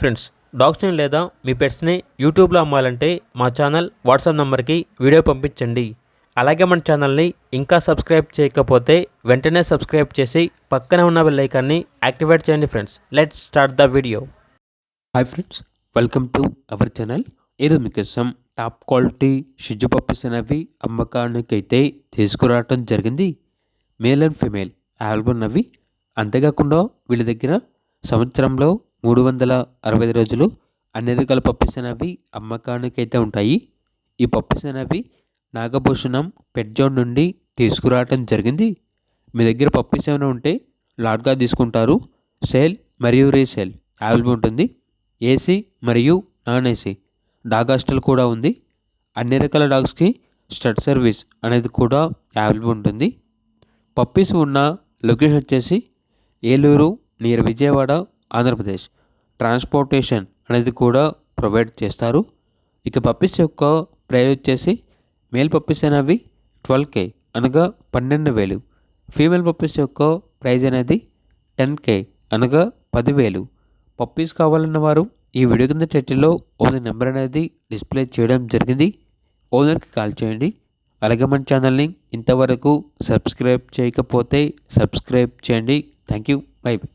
Friends, డాగ్స్ని లేదా మీ పెట్స్ని యూట్యూబ్లో అమ్మాలంటే మా ఛానల్ వాట్సాప్ నెంబర్కి వీడియో పంపించండి. అలాగే మన ఛానల్ని ఇంకా సబ్స్క్రైబ్ చేయకపోతే వెంటనే సబ్స్క్రైబ్ చేసి పక్కనే ఉన్న బెల్ ఐకాన్ని యాక్టివేట్ చేయండి. Friends, let's start the video. Hi friends, welcome to our channel. ఈరోజు మీకోసం టాప్ క్వాలిటీ షిజు పప్పీస్ అనేవి అమ్మకానికైతే తీసుకురావడం జరిగింది. మేల్ అండ్ ఫీమేల్ అవైలబుల్ ఉన్నవి. అంతేకాకుండా వీళ్ళ దగ్గర సంవత్సరంలో 365 రోజులు అన్ని రకాల పప్పీస్ అనేవి అమ్మకానికైతే ఉంటాయి. ఈ పప్పీస్ అనేవి నాగభూషణం పెట్ జోన్ నుండి తీసుకురావడం జరిగింది. మీ దగ్గర పప్పీస్ ఏమైనా ఉంటే లాట్గా తీసుకుంటారు. సేల్ మరియు రీసేల్ అవైలబుల్ ఉంటుంది. ఏసీ మరియు నాన్ ఏసీ డాగ్ హాస్టల్ కూడా ఉంది. అన్ని రకాల డాగ్స్కి స్టడ్ సర్వీస్ అనేది కూడా అవైలబుల్ ఉంటుంది. పప్పీస్ ఉన్న లొకేషన్ వచ్చేసి ఏలూరు నియర్ విజయవాడ, ఆంధ్రప్రదేశ్. ట్రాన్స్పోర్టేషన్ అనేది కూడా ప్రొవైడ్ చేస్తారు. ఇక పప్పీస్ యొక్క ప్రైస్ వచ్చేసి మేల్ పప్పీస్ అనేవి 12K అనగా 12,000. ఫీమేల్ పప్పీస్ యొక్క ప్రైజ్ అనేది 10K అనగా 10,000. పప్పీస్ కావాలన్న వారు ఈ వీడియో కింద టైటిల్లో ఓనర్ నెంబర్ అనేది డిస్ప్లే చేయడం జరిగింది. ఓనర్కి కాల్ చేయండి. అలాగే మన ఛానల్ని ఇంతవరకు సబ్స్క్రైబ్ చేయకపోతే సబ్స్క్రైబ్ చేయండి. Thank you. By by.